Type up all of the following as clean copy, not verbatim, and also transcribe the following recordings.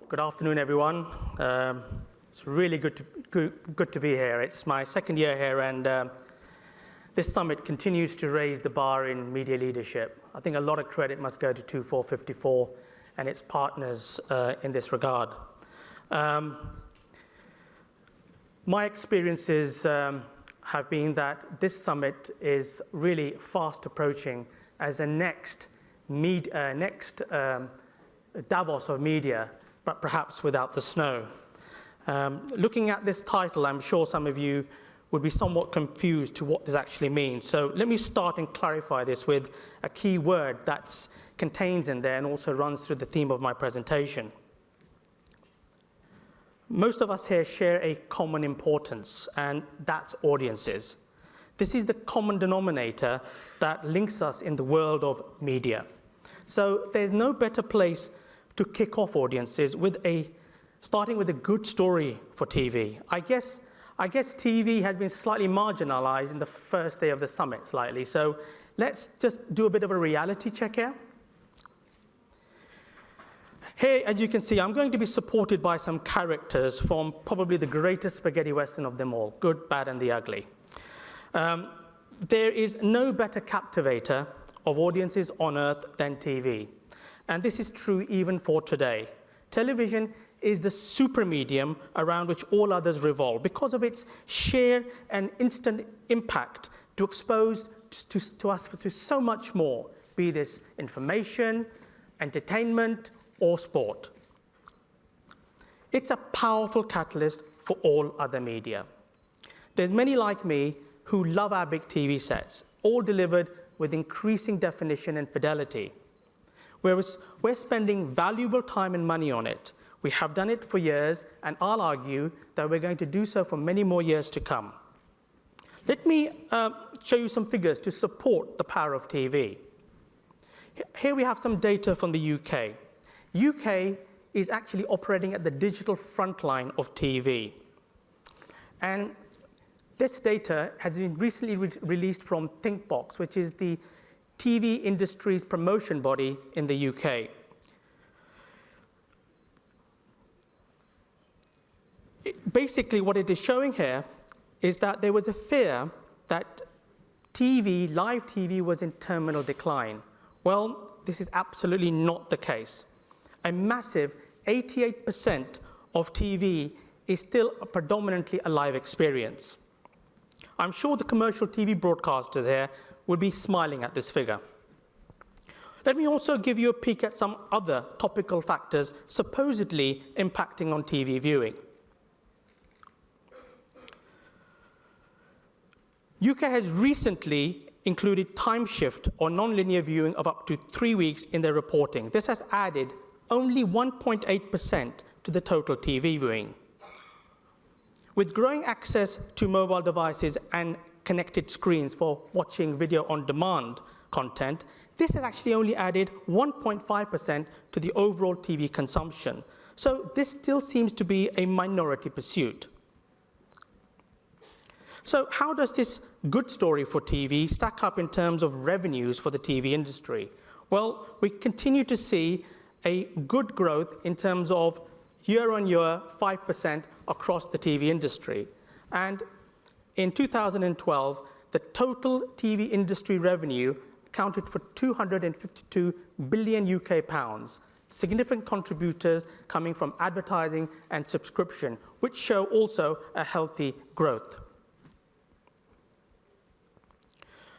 Good afternoon, everyone. It's really good to be here. It's my second year here, and this summit continues to raise the bar in media leadership. I think a lot of credit must go to 2454 and its partners in this regard. My experiences have been that this summit is really fast approaching as a next Davos of media, but perhaps without the snow. Looking at this title, I'm sure some of you would be somewhat confused to what this actually means. So let me start and clarify this with a key word that's contains in there and also runs through the theme of my presentation. Most of us here share a common importance, and that's audiences. This is the common denominator that links us in the world of media. So there's no better place to kick off audiences with starting with a good story for TV. I guess TV has been slightly marginalized in the first day of the summit slightly. So let's just do a bit of a reality check here. Here, as you can see, I'm going to be supported by some characters from probably the greatest spaghetti western of them all, Good, Bad, and the Ugly. There is no better captivator of audiences on earth than TV. And this is true even for today. Television is the super medium around which all others revolve because of its sheer and instant impact to expose to us to so much more, be this information, entertainment, or sport. It's a powerful catalyst for all other media. There's many like me who love our big TV sets, all delivered with increasing definition and fidelity. Whereas we're spending valuable time and money on it. We have done it for years, and I'll argue that we're going to do so for many more years to come. Let me show you some figures to support the power of TV. Here we have some data from the UK. UK is actually operating at the digital frontline of TV. And this data has been recently released from Thinkbox, which is the TV industry's promotion body in the UK. Basically, what it is showing here is that there was a fear that live TV was in terminal decline. Well, this is absolutely not the case. A massive 88% of TV is still predominantly a live experience. I'm sure the commercial TV broadcasters here will be smiling at this figure. Let me also give you a peek at some other topical factors supposedly impacting on TV viewing. UK has recently included time shift or non-linear viewing of up to 3 weeks in their reporting. This has added only 1.8% to the total TV viewing. With growing access to mobile devices and connected screens for watching video on demand content, this has actually only added 1.5% to the overall TV consumption. So this still seems to be a minority pursuit. So how does this good story for TV stack up in terms of revenues for the TV industry? Well, we continue to see a good growth in terms of year-on-year 5% across the TV industry. And in 2012, the total TV industry revenue accounted for 252 billion UK pounds, significant contributors coming from advertising and subscription, which show also a healthy growth.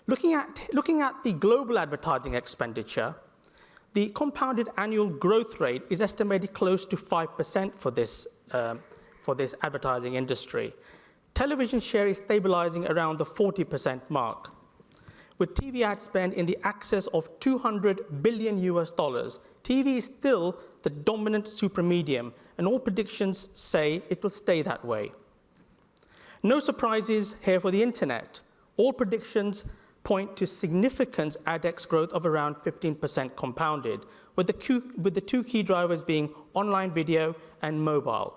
Looking at the global advertising expenditure, the compounded annual growth rate is estimated close to 5% for this advertising industry. Television share is stabilizing around the 40% mark. With TV ad spend in the excess of $200 billion, TV is still the dominant super medium, and all predictions say it will stay that way. No surprises here for the internet. All predictions point to significant AdX growth of around 15% compounded, with the two key drivers being online video and mobile.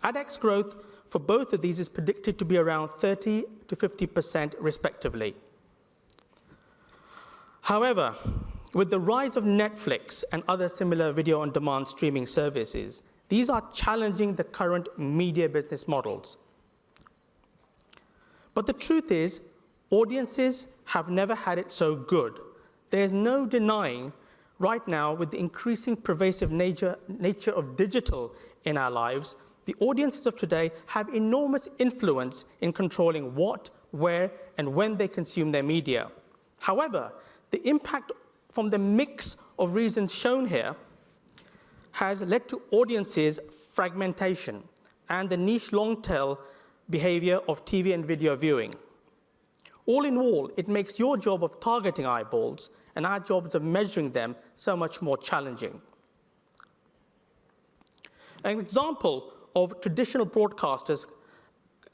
AdX growth for both of these is predicted to be around 30 to 50% respectively. However, with the rise of Netflix and other similar video-on-demand streaming services, These are challenging the current media business models. But the truth is, audiences have never had it so good. There's no denying right now, with the increasing pervasive nature of digital in our lives, the audiences of today have enormous influence in controlling what, where, and when they consume their media. However, the impact from the mix of reasons shown here has led to audiences fragmentation and the niche long-tail behavior of TV and video viewing. All in all, it makes your job of targeting eyeballs and our jobs of measuring them so much more challenging. An example of traditional broadcasters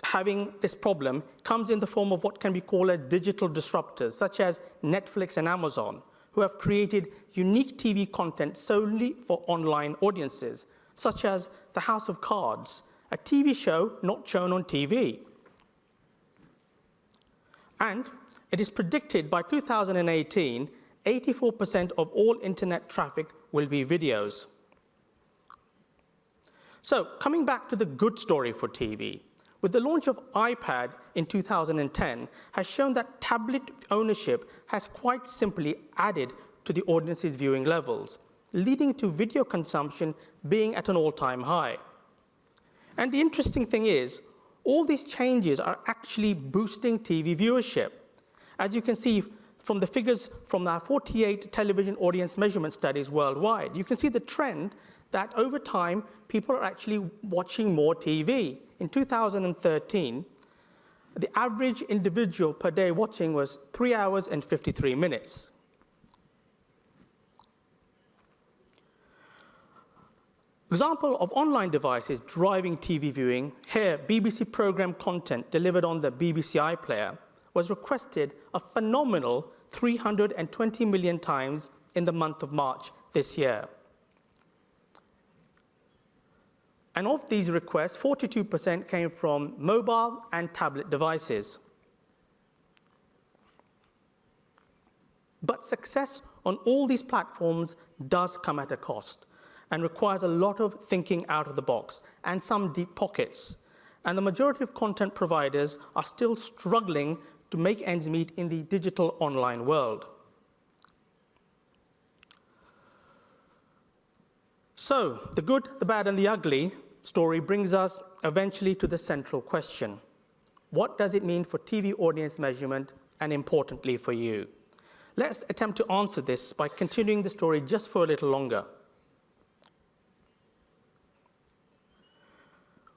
having this problem comes in the form of what can be called as digital disruptors, such as Netflix and Amazon, who have created unique TV content solely for online audiences, such as The House of Cards, a TV show not shown on TV. And it is predicted by 2018, 84% of all internet traffic will be videos. So, coming back to the good story for TV, with the launch of iPad in 2010 has shown that tablet ownership has quite simply added to the audience's viewing levels, leading to video consumption being at an all-time high. And the interesting thing is, all these changes are actually boosting TV viewership. As you can see from the figures from our 48 television audience measurement studies worldwide, you can see the trend that over time, people are actually watching more TV. In 2013, the average individual per day watching was 3 hours and 53 minutes. Example of online devices driving TV viewing, here BBC programme content delivered on the BBC iPlayer was requested a phenomenal 320 million times in the month of March this year. And of these requests, 42% came from mobile and tablet devices. But success on all these platforms does come at a cost and requires a lot of thinking out of the box and some deep pockets. And the majority of content providers are still struggling to make ends meet in the digital online world. So, the good, the bad, and the ugly story brings us eventually to the central question. What does it mean for TV audience measurement and, importantly, for you? Let's attempt to answer this by continuing the story just for a little longer.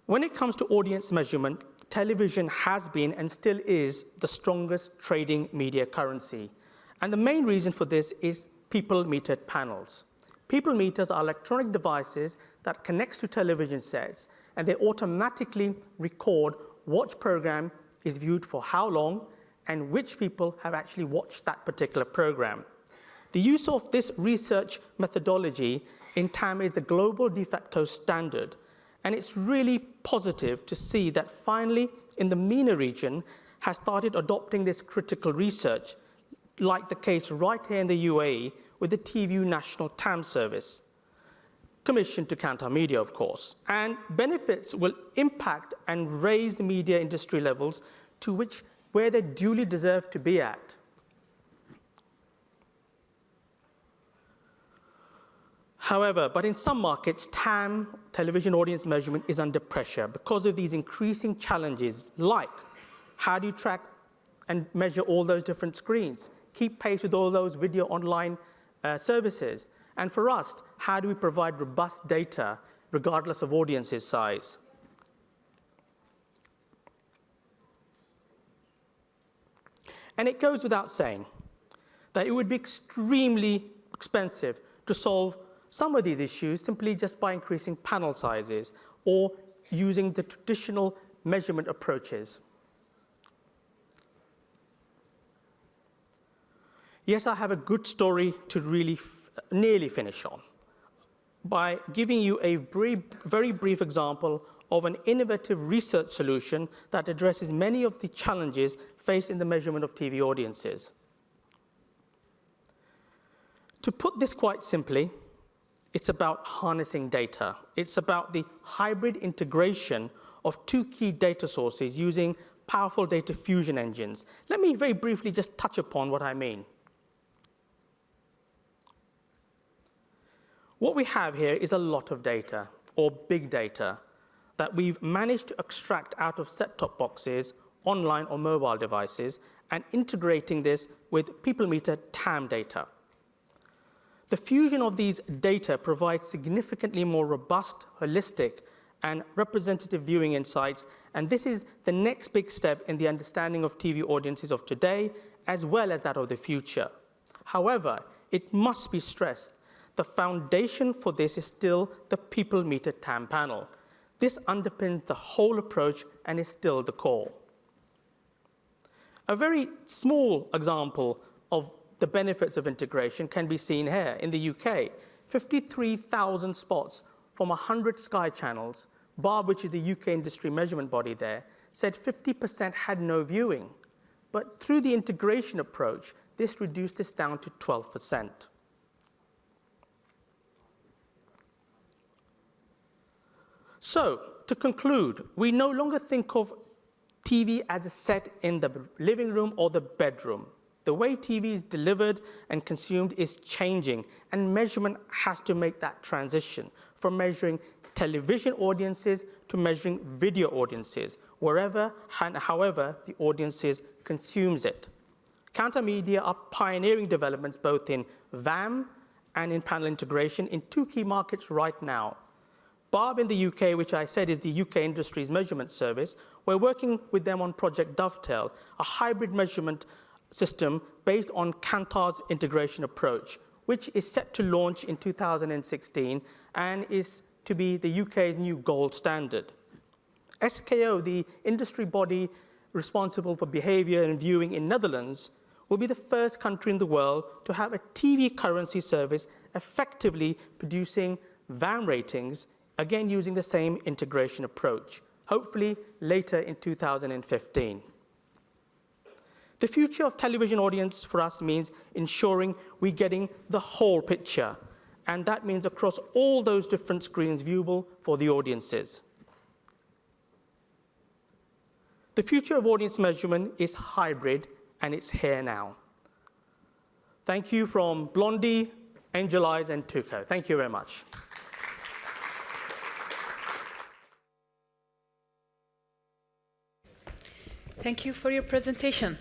When it comes to audience measurement, television has been and still is the strongest trading media currency. And the main reason for this is people-metered panels. People meters are electronic devices that connects to television sets, and they automatically record what program is viewed for how long and which people have actually watched that particular program. The use of this research methodology in TAM is the global de facto standard, and it's really positive to see that finally in the MENA region has started adopting this critical research, like the case right here in the UAE with the TVU National TAM service, commissioned to Kantar Media, of course. And benefits will impact and raise the media industry levels to where they duly deserve to be at. However, but in some markets, TAM, television audience measurement, is under pressure because of these increasing challenges, like how do you track and measure all those different screens, keep pace with all those video online services, and for us, how do we provide robust data regardless of audience's size? And it goes without saying that it would be extremely expensive to solve some of these issues simply just by increasing panel sizes or using the traditional measurement approaches. Yes, I have a good story to really nearly finish on by giving you a very brief example of an innovative research solution that addresses many of the challenges faced in the measurement of TV audiences. To put this quite simply, it's about harnessing data. It's about the hybrid integration of two key data sources using powerful data fusion engines. Let me very briefly just touch upon what I mean. What we have here is a lot of data, or big data, that we've managed to extract out of set-top boxes, online or mobile devices, and integrating this with people meter TAM data. The fusion of these data provides significantly more robust, holistic, and representative viewing insights, and this is the next big step in the understanding of TV audiences of today, as well as that of the future. However, it must be stressed, the foundation for this is still the people meter TAM panel. This underpins the whole approach and is still the core. A very small example of the benefits of integration can be seen here in the UK. 53,000 spots from 100 Sky channels, Barb, which is the UK industry measurement body there, said 50% had no viewing. But through the integration approach, this reduced this down to 12%. So, to conclude, we no longer think of TV as a set in the living room or the bedroom. The way TV is delivered and consumed is changing, and measurement has to make that transition from measuring television audiences to measuring video audiences, wherever and however the audiences consumes it. Kantar Media are pioneering developments both in VAM and in panel integration in two key markets right now. Barb in the UK, which I said is the UK Industries Measurement Service, we're working with them on Project Dovetail, a hybrid measurement system based on Kantar's integration approach, which is set to launch in 2016 and is to be the UK's new gold standard. SKO, the industry body responsible for behavior and viewing in Netherlands, will be the first country in the world to have a TV currency service effectively producing VAM ratings, again using the same integration approach, hopefully later in 2015. The future of television audience for us means ensuring we're getting the whole picture, and that means across all those different screens viewable for the audiences. The future of audience measurement is hybrid, and it's here now. Thank you from Blondie, Angel Eyes, and Tuco. Thank you very much. Thank you for your presentation.